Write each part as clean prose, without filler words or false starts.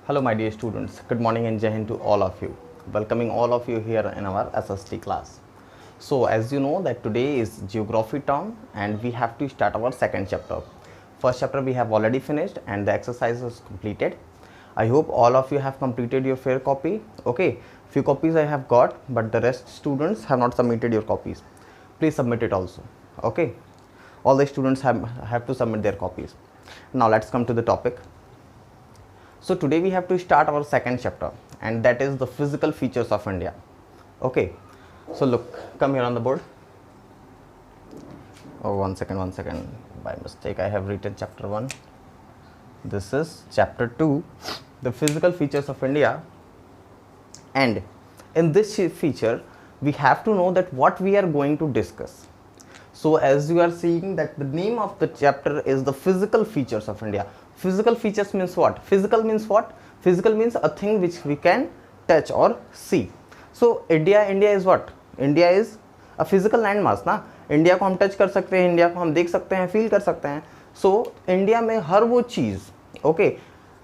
Hello, my dear students. Good morning and Jai Hind to all of you. Welcoming all of you here in our SST class. So, as you know that today is geography term and we have to start our second chapter. First chapter we have already finished and the exercise is completed. I hope all of you have completed your fair copy. Okay, few copies I have got, but the rest students have not submitted your copies. Please submit it also. Okay, all the students have to submit their copies. Now let's come to the topic. So today we have to start our second chapter, and that is the physical features of India. Okay, so look, come here on the board. Oh, one second. By mistake I have written chapter 1. This is chapter 2, the physical features of India. And in this feature we have to know that what we are going to discuss. So as you are seeing that the name of the chapter is the physical features of India. Physical features means what? Physical means what? Physical means a thing which we can touch or see. So India is what? India is a physical landmass ना. India को हम touch कर सकते हैं, India को हम देख सकते हैं, फील कर सकते हैं. सो इंडिया में हर वो चीज़, okay,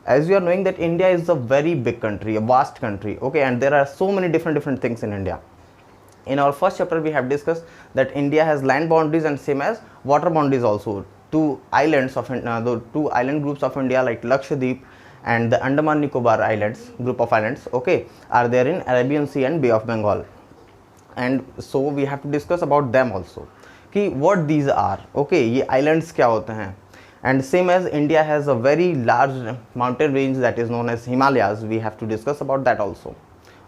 as you are knowing that India is a very big country, a vast country, okay, and there are so many different things in India. In our first chapter we have discussed that India has land boundaries and same as water boundaries also. Two islands of the two island groups of India like Lakshadweep and the Andaman Nicobar Islands, group of islands, okay, are there in Arabian Sea and Bay of Bengal. And so we have to discuss about them also कि what these are, okay, ये islands क्या होते हैं. And same as India has a very large mountain range that is known as Himalayas, we have to discuss about that also.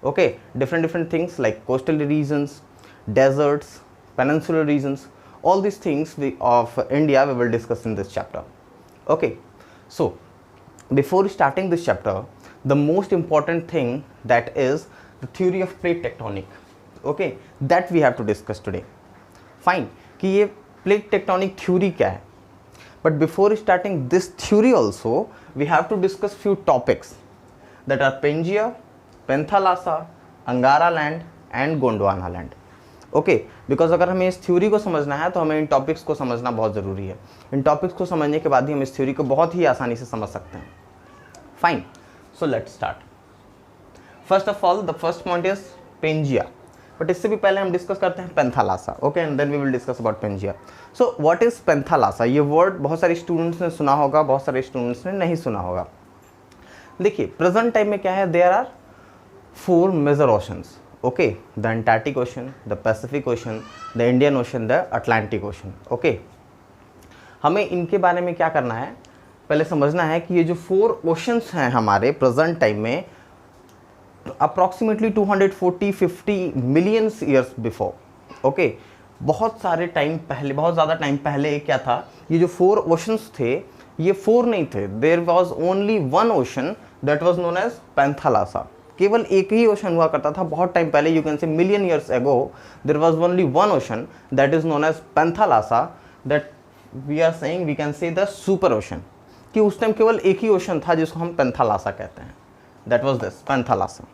Okay, different things like coastal regions, deserts, peninsular regions, all these things of India we will discuss in this chapter. Okay, so before starting this chapter, the most important thing that is the theory of plate tectonic, okay, that we have to discuss today. Fine, कि ये plate tectonic theory क्या है. But before starting this theory also, we have to discuss few topics that are Pangaea, Panthalassa, Angara land and Gondwana land. Okay, because अगर हमें इस theory को समझना है तो हमें इन टॉपिक्स को समझना बहुत ज़रूरी है. इन टॉपिक्स को समझने के बाद ही हम इस थ्योरी को बहुत ही आसानी से समझ सकते हैं. Fine, so let's start. First of all the first point is Pangaea, but इससे भी पहले हम डिस्कस करते हैं Panthalassa. Okay, and then we will discuss about Pangaea. So what is Panthalassa? ये वर्ड बहुत सारे स्टूडेंट्स ने सुना होगा, बहुत सारे स्टूडेंट्स ने नहीं सुना होगा. देखिए प्रेजेंट टाइम में क्या है, there are 4 major oceans. okay, the Antarctic Ocean, the Pacific Ocean, the Indian Ocean, the Atlantic Ocean. okay, हमें इनके बारे में क्या करना है, पहले समझना है कि ये जो 4 ओशंस हैं हमारे प्रेजेंट टाइम में approximately 240-50 millions years before. Okay, बहुत सारे टाइम पहले, बहुत ज़्यादा टाइम पहले क्या था, ये जो 4 ओशंस थे ये 4 नहीं थे. There was only 1 ocean that was known as Panthalassa. केवल एक ही ओशन हुआ करता था बहुत टाइम पहले. You can say million years ago there was only 1 ocean that is known as Panthalassa, that we are saying we can say the super ocean, कि उस time केवल एक ही ओशन था जिसको हम पैंथालासा कहते हैं. That was this Panthalassa.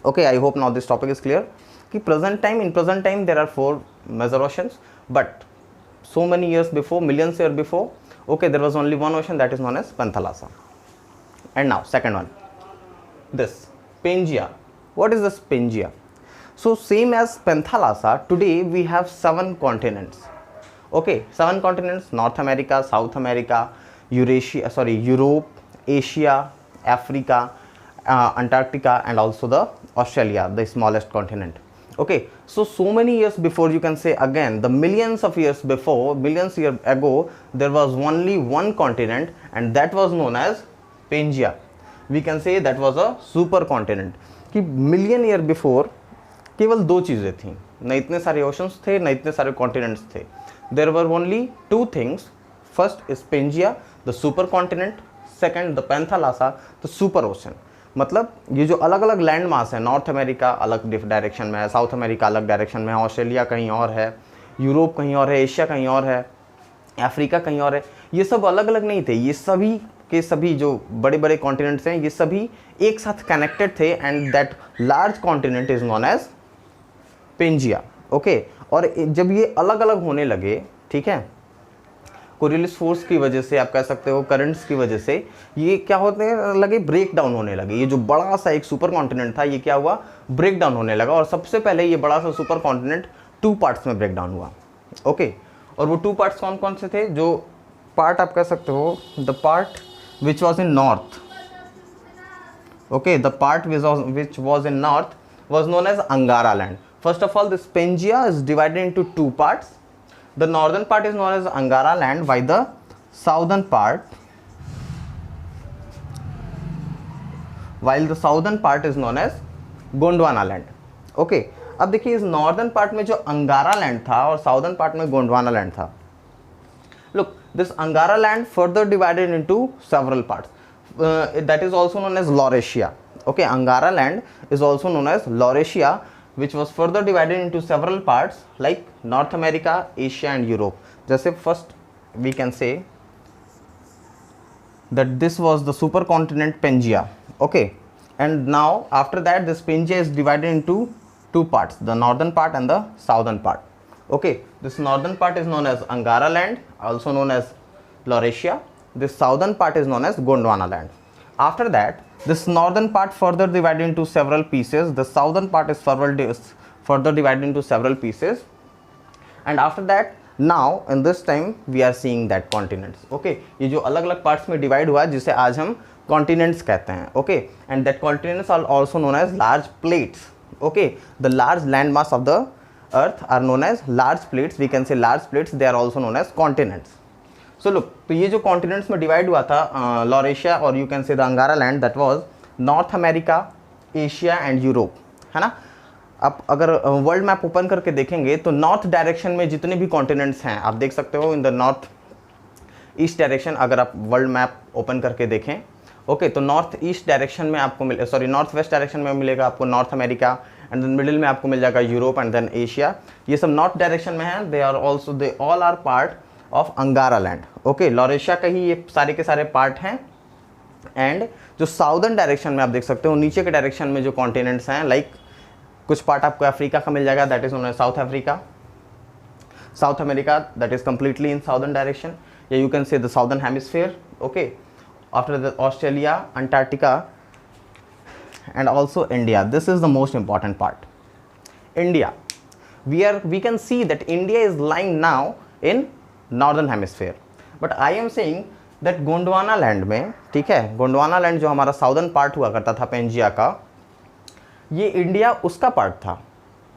Okay, I hope now this topic is clear कि present time there are 4 major oceans, but so many years before, millions years before, okay, there was only 1 ocean that is known as Panthalassa. And now second one, this Pangaea. What is this Pangaea? So same as Panthalassa, today we have 7 continents. Okay, 7 continents: North America, South America, Europe, Asia, Africa, Antarctica, and also the Australia, the smallest continent. Okay, so many years before, you can say again the millions years ago, there was only 1 continent and that was known as Pangaea. We can say that was a super continent. कि million year before केवल 2 चीज़ें थीं, न इतने सारे oceans थे न इतने सारे कॉन्टिनेंट्स थे. There were only 2 things. First is Pangaea, the super continent. Second the Panthalassa, the super ocean. मतलब ये जो अलग अलग लैंड मास है, नॉर्थ अमेरिका अलग डायरेक्शन में है, साउथ अमेरिका अलग डायरेक्शन में है, ऑस्ट्रेलिया कहीं और है, यूरोप कहीं और है, एशिया कहीं और है, अफ्रीका कहीं और है, ये सब अलग अलग नहीं थे. ये सभी के सभी जो बड़े बड़े कॉन्टिनेंट्स हैं ये सभी एक साथ कनेक्टेड थे and that large continent is known as Pangaea. Okay, और जब ये अलग अलग होने लगे, ठीक है, कोरियलिस फोर्स की वजह से, आप कह सकते हो करंट्स की वजह से, ये क्या होने लगे, ब्रेक डाउन होने लगे। ये जो बड़ा सा एक सुपर कॉन्टिनेंट था, ये क्या हुआ, ब्रेक डाउन होने लगा। और सबसे पहले ये बड़ा सा सुपर कॉन्टिनेंट 2 पार्ट्स में ब्रेक डाउन हुआ। ओके, और वो 2 पार्ट्स कौन कौन से थे? जो पार्ट आप कह सकते हो, the part which was in north, okay, the part which was in north was known as Angara land. First of all, this Pangaea is divided into 2 parts. The northern part is known as Angara land, while the southern part is known as Gondwana land. Okay, अब देखिए इस northern part में जो अंगारा land था और southern part में Gondwana land था. Look, this Angara land further divided into several parts. That is also known as Laurasia. Okay, Angara land is also known as Laurasia, which was further divided into several parts like North America, Asia and Europe. जैसे first we can say that this was the supercontinent Pangaea. Okay, and now after that this Pangaea is divided into 2 parts, the northern part and the southern part. Okay, this northern part is known as Angara land, also known as Laurasia. This southern part is known as Gondwana land. After that, this northern part further divided into several pieces. The southern part is further divided into several pieces. And after that, now in this time we are seeing that continents. Okay, ये जो अलग अलग parts में divide हुआ जिसे आज हम continents कहते हैं. Okay, and that continents are also known as large plates. Okay, the large landmass of the earth are known as large plates. We can say large plates. They are also known as continents. So look, तो ये जो continents में divide हुआ था, Laurasia और you can say the Angara land, that was north America, Asia and Europe, है ना. आप अगर वर्ल्ड मैप ओपन करके देखेंगे तो नॉर्थ डायरेक्शन में जितने भी कॉन्टिनेंट्स हैं आप देख सकते हो in the north east direction. अगर आप वर्ल्ड मैप ओपन करके देखें, ओके, तो नॉर्थ ईस्ट डायरेक्शन में आपको नॉर्थ वेस्ट डायरेक्शन में मिलेगा आपको north America, and then middle में आपको मिल जाएगा यूरोप एंड देन एशिया. ये सब नॉर्थ डायरेक्शन में है. They all are part of Angara land. Okay, Laurasia का ही ये सारे के सारे पार्ट हैं. एंड जो साउदर्न डायरेक्शन में आप देख सकते हो, नीचे के डायरेक्शन में जो कॉन्टिनेंट्स हैं, लाइक कुछ पार्ट आपको अफ्रीका का मिल जाएगा, that is known as South Africa. South America, that is completely in southern direction, या you can say the southern hemisphere. Okay, after the Australia, Antarctica and also India. This is the most important part, India. we can see that India is lying now in northern hemisphere. But I am saying that Gondwana land में, ठीक है, Gondwana land जो हमारा southern part हुआ करता था Pangaea का, ये इंडिया उसका पार्ट था.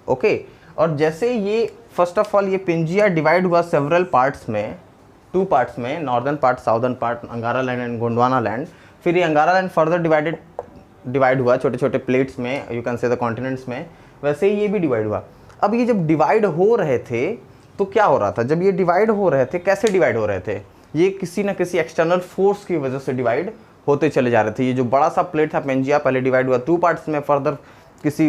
ओके, और जैसे ये फर्स्ट ऑफ ऑल ये पेंजिया डिवाइड हुआ सेवरल पार्ट्स में, 2 पार्ट्स में, नॉर्दर्न पार्ट, साउदर्न पार्ट, अंगारा लैंड एंड गोंडवाना लैंड. फिर ये अंगारा लैंड फर्दर डिवाइड हुआ छोटे छोटे प्लेट्स में, you can say the continents में. वैसे ही ये भी डिवाइड हुआ. अब ये जब डिवाइड हो रहे थे तो क्या हो रहा था, जब ये डिवाइड हो रहे थे, कैसे डिवाइड हो रहे थे, ये किसी ना किसी एक्सटर्नल फोर्स की वजह से डिवाइड होते चले जा रहे थे. ये जो बड़ा सा प्लेट था पेंजिया, पहले डिवाइड हुआ 2 पार्ट्स में, फर्दर किसी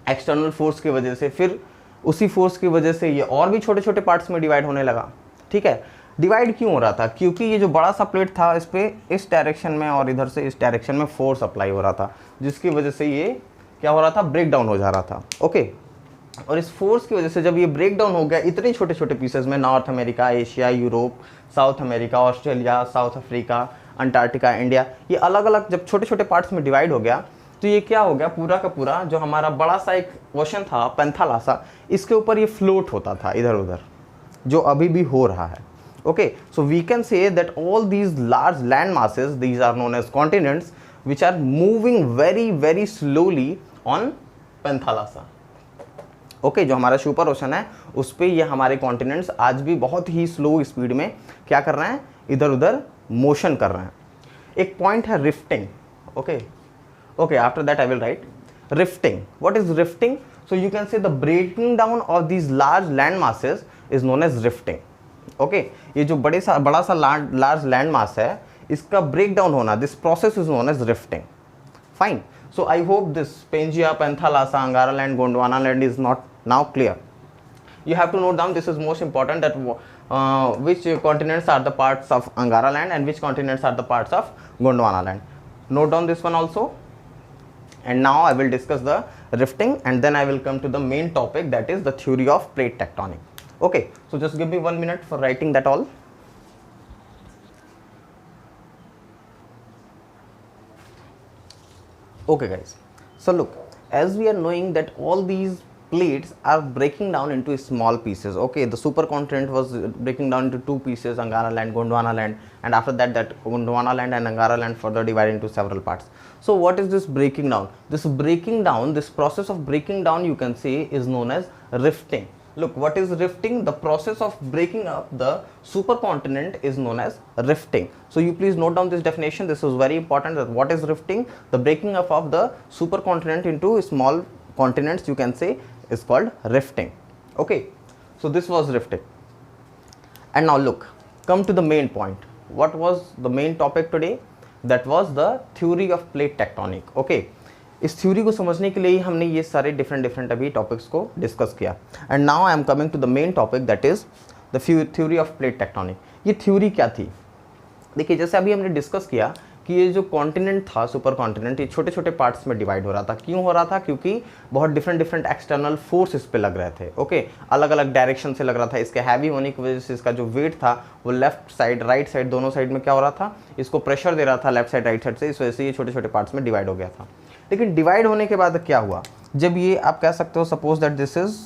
एक्सटर्नल फोर्स की वजह से, फिर उसी फोर्स की वजह से ये और भी छोटे छोटे पार्ट्स में डिवाइड होने लगा. ठीक है, डिवाइड क्यों हो रहा था? क्योंकि ये जो बड़ा सा प्लेट था, इस पर इस डायरेक्शन में और इधर से इस डायरेक्शन में फोर्स अप्लाई हो रहा था, जिसकी वजह से ये क्या हो रहा था, ब्रेक डाउन हो जा रहा था. ओके, और इस फोर्स की वजह से जब ये ब्रेक डाउन हो गया इतने छोटे छोटे पीसेस में, north America, Asia, Europe, south America, Australia, south Africa, Antarctica, India, ये अलग अलग जब छोटे छोटे पार्ट्स में डिवाइड हो गया, तो ये क्या हो गया, पूरा का पूरा जो हमारा बड़ा सा एक ओशन था पेंथालासा, इसके ऊपर ये फ्लोट होता था इधर उधर, जो अभी भी हो रहा है. Okay, so we can say that all these large land masses, these are known as continents, which are moving very very slowly on Panthalassa. Okay, जो हमारा सुपर ओशन है उस पर ये हमारे कॉन्टिनेंट्स आज भी बहुत ही स्लो स्पीड में क्या कर रहे हैं, इधर उधर मोशन कर रहे हैं. एक पॉइंट है rifting. Okay, after that I will write rifting. What is rifting? So you can say the breaking down of these large land masses is known as rifting. Okay, ये जो बड़ा सा लार्ज लैंड मास है, इसका break down होना, this process is known as rifting. Fine. So I hope this Pangaea, Panthalassa, Angara land, Gondwana land is not now clear. You have to note down, this is most important, that which continents are the parts of Angara land and which continents are the parts of Gondwana land. Note down this one also. And now I will discuss the rifting and then I will come to the main topic, that is the theory of plate tectonic. Okay, so just give me 1 minute for writing that all. Okay guys, so look, as we are knowing that all these plates are breaking down into small pieces. Okay, the supercontinent was breaking down into two pieces, Angara land, Gondwana land, and after that Gondwana land and Angara land further divided into several parts. So what is this breaking down? This breaking down, this process of breaking down, you can say, is known as rifting. Look, what is rifting? The process of breaking up the supercontinent is known as rifting. So you please note down this definition. This is very important, that what is rifting? The breaking up of the supercontinent into small continents, you can say, is called rifting. Okay, so this was rifting. And now look, come to the main point. What was the main topic today? That was the theory of plate tectonic. Okay, इस theory को समझने के लिए ही हमने ये सारे different अभी topics को डिस्कस किया. And now I am coming to the main topic, that is the theory of plate tectonic. ये थ्योरी क्या थी? देखिए, जैसे अभी हमने डिस्कस किया कि ये जो कॉन्टिनेंट था, सुपर कॉन्टिनेंट, ये छोटे छोटे पार्ट्स में डिवाइड हो रहा था. क्यों हो रहा था? क्योंकि बहुत डिफरेंट एक्सटर्नल फोर्स इस पे लग रहे थे. ओके, अलग अलग डायरेक्शन से लग रहा था. इसके हैवी होने की वजह से इसका जो वेट था वो लेफ्ट साइड, राइट साइड, दोनों साइड में क्या हो रहा था? इसको प्रेशर दे रहा था लेफ्ट साइड, राइट साइड से. इस वजह से ये छोटे छोटे पार्ट्स में डिवाइड हो गया था. लेकिन डिवाइड होने के बाद क्या हुआ? जब ये आप कह सकते हो, suppose that this is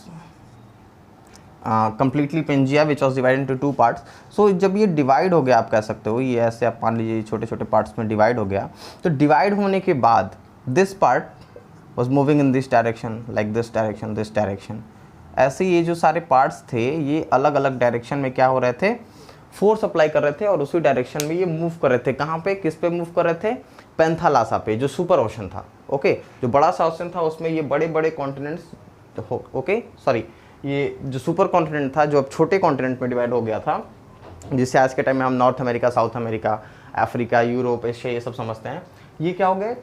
completely Pangaea which was divide into two parts. So जब ये डिवाइड हो गया, आप कह सकते हो, ये ऐसे आप मान लीजिए छोटे छोटे पार्ट्स में डिवाइड हो गया. तो डिवाइड होने के बाद this part was moving in this direction, like this direction, this direction. ऐसे ये जो सारे पार्ट्स थे, ये अलग अलग डायरेक्शन में क्या हो रहे थे? फोर्स अप्लाई कर रहे थे और उसी डायरेक्शन में ये मूव कर रहे थे. कहाँ पे, किस पे मूव कर रहे थे? पेंथालासा पे, जो सुपर ओशन था. ओके, जो बड़ा सा ओशन था उसमें ये बड़े बड़े कॉन्टिनेंट्स, ओके सॉरी, ये जो सुपर कॉन्टिनेंट था जो अब छोटे कॉन्टिनेंट में डिवाइड हो गया था, जिससे आज के टाइम में हम north America, south America, Africa, Europe, Asia, ये सब समझते हैं. ये क्या हो गए?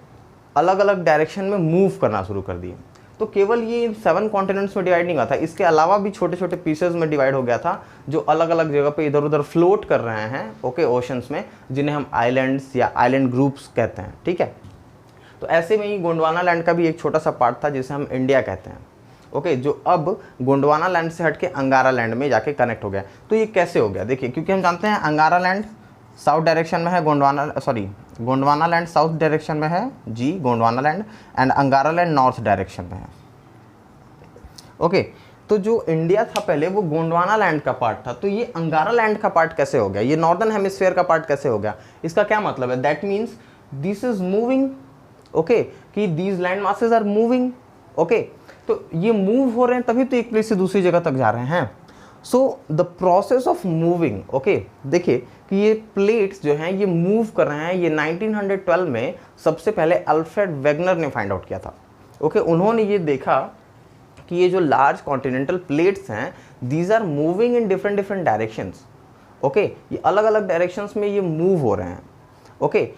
अलग अलग डायरेक्शन में मूव करना शुरू कर दिए. तो केवल ये 7 कॉन्टिनेंट्स में डिवाइड नहीं हुआ था, इसके अलावा भी छोटे छोटे पीसेस में डिवाइड हो गया था, जो अलग अलग जगह पे इधर उधर फ्लोट कर रहे हैं. ओके, ओशंस में, जिन्हें हम आइलैंड्स या आइलैंड ग्रुप्स कहते हैं. ठीक है, तो ऐसे में ही गोंडवाना लैंड का भी एक छोटा सा पार्ट था जिसे हम इंडिया कहते हैं. ओके, जो अब गोंडवाना लैंड से हटके अंगारा लैंड में जाके कनेक्ट हो गया. तो ये कैसे हो गया? देखिए, क्योंकि हम जानते हैं अंगारा लैंड साउथ डायरेक्शन में है, गोंडवाना लैंड साउथ डायरेक्शन में है जी, Gondwana land, and Angara land north direction में है. ओके, तो जो इंडिया था पहले वो गोंडवाना लैंड का पार्ट था. तो ये अंगारा लैंड का पार्ट कैसे हो गया? ये नॉर्दर्न हेमिस्फीयर का पार्ट कैसे हो गया? इसका क्या मतलब है? That means this is moving. Okay, कि these land masses are moving. Okay, तो ये मूव हो रहे हैं तभी तो एक प्लेस से दूसरी जगह तक जा रहे हैं. So the process of moving, okay, देखिए कि ये प्लेट्स जो हैं ये मूव कर रहे हैं. ये 1912 में सबसे पहले अल्फ्रेड वेगनर ने फाइंड आउट किया था. ओके, उन्होंने ये देखा कि ये जो लार्ज कॉन्टिनेंटल प्लेट्स हैं, these are moving in different directions. Okay, ये अलग अलग डायरेक्शंस में ये मूव हो रहे हैं. ओके,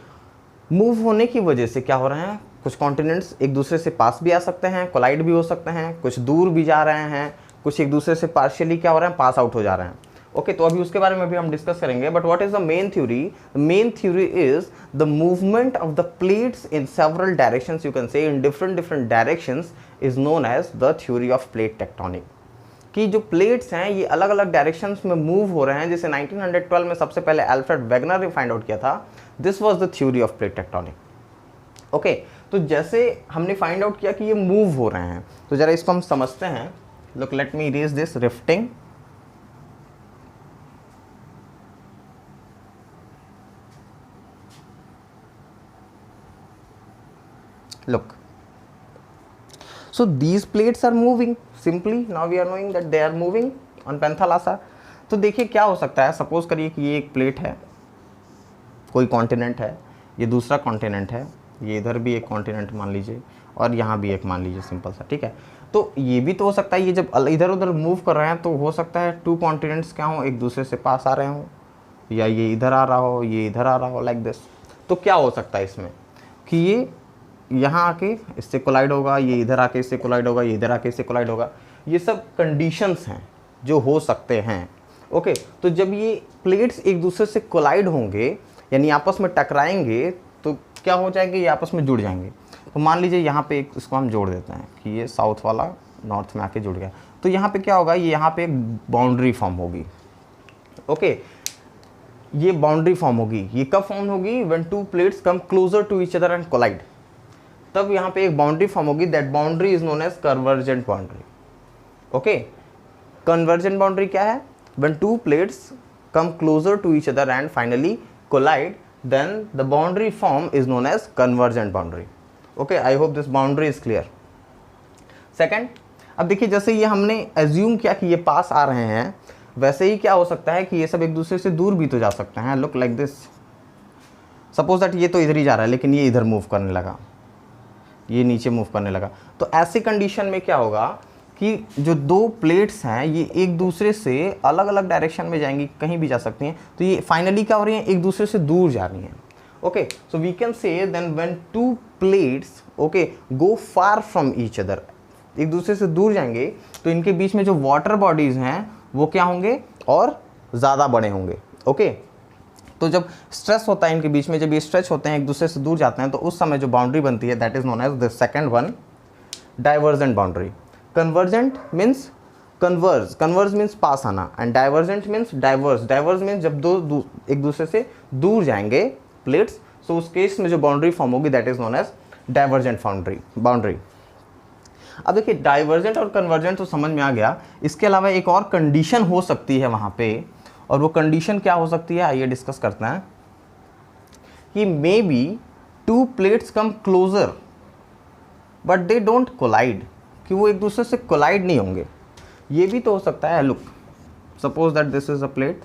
मूव होने की वजह से क्या हो रहे हैं? कुछ कॉन्टिनेंट्स एक दूसरे से पास भी आ सकते हैं, कोलाइड भी हो सकते हैं, कुछ दूर भी जा रहे हैं, कुछ एक दूसरे से पार्शियली क्या हो रहे हैं? पास आउट हो जा रहे हैं. ओके, तो अभी उसके बारे में भी हम डिस्कस करेंगे. But what is the main theory? The main theory is the movement of the plates in several directions, you can say in different directions, is known as the theory of plate tectonic. कि जो plates हैं ये अलग अलग directions में move हो रहे हैं, जिसे 1912 में सबसे पहले अल्फ्रेड वेगनर ने फाइंड आउट किया था. This was the theory of plate tectonic. Okay, तो जैसे हमने फाइंड आउट किया कि ये मूव हो रहे हैं, तो जरा इसको हम समझते हैं. Look, let me erase this rifting. Look, so these plates are moving. Simply now we are knowing that they are moving on Panthalassa. तो देखिए क्या हो सकता है. सपोज करिए कि ये एक प्लेट है, कोई कॉन्टिनेंट है, ये दूसरा कॉन्टिनेंट है, ये इधर भी एक कॉन्टिनेंट मान लीजिए और यहाँ भी एक मान लीजिए, सिंपल सा. ठीक है, तो ये भी तो हो सकता है, ये जब इधर उधर मूव कर रहे हैं तो हो सकता है 2 कॉन्टिनेंट्स क्या हों, एक दूसरे से पास आ रहे हों, या ये इधर आ रहा हो, ये इधर आ रहा हो, लाइक दिस. तो क्या हो सकता है इसमें कि ये यहाँ आके इससे कोलाइड होगा, ये इधर आके इससे कोलाइड होगा, ये इधर आके इससे कोलाइड होगा. ये सब कंडीशंस हैं जो हो सकते हैं. ओके, तो जब ये प्लेट्स एक दूसरे से कोलाइड होंगे, यानी आपस में टकराएंगे, तो क्या हो जाएंगे? ये आपस में जुड़ जाएंगे. तो मान लीजिए यहाँ पे एक इसको हम जोड़ देते हैं कि ये साउथ वाला नॉर्थ में आके जुड़ गया. तो यहाँ पे क्या होगा? ये यहाँ पे एक बाउंड्री फॉर्म होगी. ओके, ये बाउंड्री फॉर्म होगी. ये कब फॉर्म होगी? When 2 plates come closer to each other and collide. तब यहाँ पे एक बाउंड्री फॉर्म होगी, that boundary is known as convergent boundary. Okay, convergent boundary क्या है? When two plates come closer to each other and finally collide, then the boundary form is known as convergent boundary. Okay, I hope this boundary is clear. Second, अब देखिए जैसे ये हमने assume किया कि ये पास आ रहे हैं, वैसे ही क्या हो सकता है कि ये सब एक दूसरे से दूर भी तो जा सकते हैं। Look like this, suppose that ये तो इधर ही जा रहा है लेकिन ये इधर मूव करने लगा, ये नीचे मूव करने लगा, तो ऐसी कंडीशन में क्या होगा कि जो दो प्लेट्स हैं ये एक दूसरे से अलग अलग डायरेक्शन में जाएंगी, कहीं भी जा सकती हैं, तो ये फाइनली क्या हो रही हैं, एक दूसरे से दूर जा रही हैं। Okay, so we can say then when two plates okay go far from each other, एक दूसरे से दूर जाएंगे तो इनके बीच में जो वाटर बॉडीज हैं वो क्या होंगे, और ज़्यादा बड़े होंगे। ओके, तो जब स्ट्रेस होता है इनके बीच में, जब ये स्ट्रेच होते हैं एक दूसरे से दूर जाते हैं, तो उस समय जो बाउंड्री बनती है that is known as the second one, divergent boundary. Convergent means converge means पास आना, and divergent means diverse means जब दो एक दूसरे से दूर जाएंगे प्लेट्स, सो उस केस में जो बाउंड्री फॉर्म होगी that is known as divergent boundary. अब देखिए डाइवर्जेंट और कन्वर्जेंट तो समझ में आ गया, इसके अलावा एक और कंडीशन हो सकती है वहाँ पे, और वो कंडीशन क्या हो सकती है आइए डिस्कस करते हैं, कि maybe two plates come closer but they don't collide, कि वो एक दूसरे से कोलाइड नहीं होंगे। ये भी तो हो सकता है। Look, suppose that this is a plate,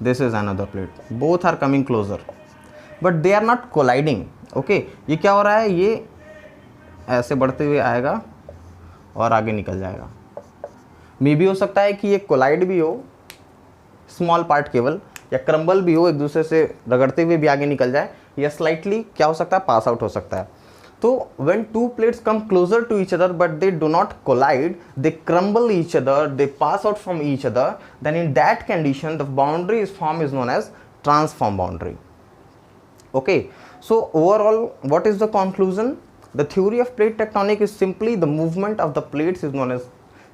this is another plate, both are coming closer but they are not colliding. Okay, ये क्या हो रहा है, ये ऐसे बढ़ते हुए आएगा और आगे निकल जाएगा। मे भी हो सकता है कि ये कोलाइड भी हो, स्मॉल पार्ट केवल, या क्रम्बल भी हो, एक दूसरे से रगड़ते हुए भी आगे निकल जाए, या स्लाइटली क्या हो सकता है, पास आउट हो सकता है। तो when two plates come closer to each other but they do not collide, they crumble each other, they pass out from each other, then in that condition the boundary is form is known as transform boundary. Okay, so overall what is the conclusion? The theory of plate tectonic is simply the movement of the plates is known as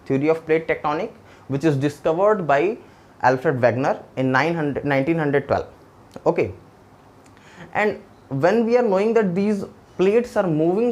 theory of plate tectonic, which is discovered by Alfred Wegener in 1912. Okay, and when we are knowing that these plates are moving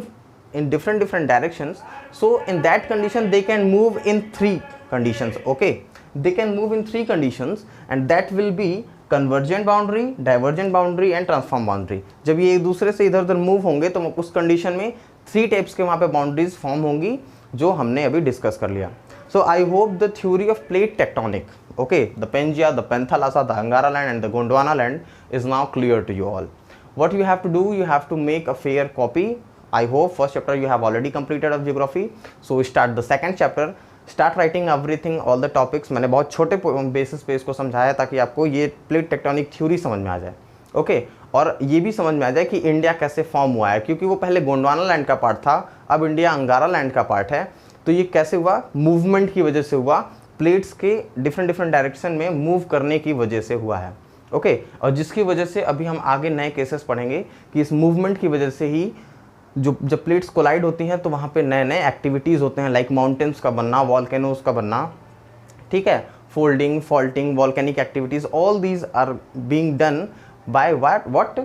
in different directions, so in that condition they can move in three conditions. Okay, they can move in three conditions, and that will be convergent boundary, divergent boundary and transform boundary. जब ये एक दूसरे से इधर उधर move होंगे तो उस कंडीशन में थ्री टाइप्स के वहाँ पे बाउंड्रीज फॉर्म होंगी जो हमने अभी डिस्कस कर लिया। So I hope the theory of plate tectonic, okay, the Pangaea, the Panthalassa, the Angara land and the Gondwana land is now clear to you all. What you have to do, you have to make a fair copy. I hope first chapter you have already completed of geography. So start the second chapter. Start writing everything all the topics. मैंने बहुत छोटे basis पे इसको समझाया ताकि आपको ये plate tectonic theory समझ में आ जाए। ओके, और ये भी समझ में आ जाए कि इंडिया कैसे फॉर्म हुआ है, क्योंकि वो पहले गोंडवाना लैंड का पार्ट था, अब इंडिया अंगारा लैंड का पार्ट है। तो ये कैसे हुआ? मूवमेंट की वजह से हुआ, प्लेट्स के डिफरेंट डायरेक्शन में मूव करने की वजह से हुआ है। ओके, और जिसकी वजह से अभी हम आगे नए केसेस पढ़ेंगे कि इस मूवमेंट की वजह से ही जब प्लेट्स कोलाइड होती हैं तो वहाँ पे नए नए एक्टिविटीज़ होते हैं, लाइक माउंटेन्स का बनना, वॉल्केनोज का बनना, ठीक है, folding, faulting, volcanic activities, all these are being done by what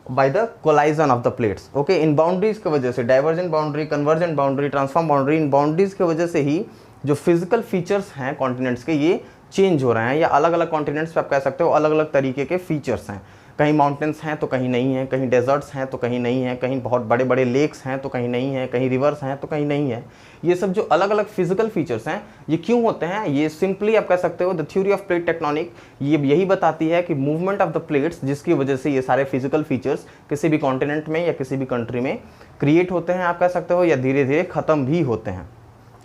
by the collision of the plates. Okay, इन बाउंड्रीज की वजह से, divergent boundary, convergent boundary, transform boundary, इन बाउंड्रीज की वजह से ही जो फिजिकल फीचर्स हैं कॉन्टिनेंट्स के ये चेंज हो रहे हैं, या अलग अलग कॉन्टिनेंट्स पे आप कह सकते हो अलग अलग तरीके के फीचर्स हैं। कहीं माउंटेन्स हैं तो कहीं नहीं है, कहीं डेजर्ट्स हैं तो कहीं नहीं है, कहीं बहुत बड़े बड़े लेक्स हैं तो कहीं नहीं है, कहीं रिवर्स हैं तो कहीं नहीं है। ये सब जो अलग अलग फिजिकल फीचर्स हैं ये क्यों होते हैं? ये सिंपली आप कह सकते हो the theory of plate tectonic ये यही बताती है कि मूवमेंट ऑफ द प्लेट्स, जिसकी वजह से ये सारे फिजिकल फीचर्स किसी भी कॉन्टिनेंट में या किसी भी कंट्री में क्रिएट होते हैं, आप कह सकते हो, या धीरे धीरे ख़त्म भी होते हैं।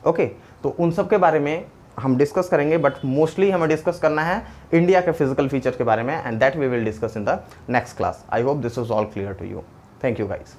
ओके, तो उन सब के बारे में हम डिस्कस करेंगे, बट मोस्टली हमें डिस्कस करना है इंडिया के फिजिकल फीचर के बारे में, and that we will discuss in the next class. I hope this is all clear to you. Thank you guys.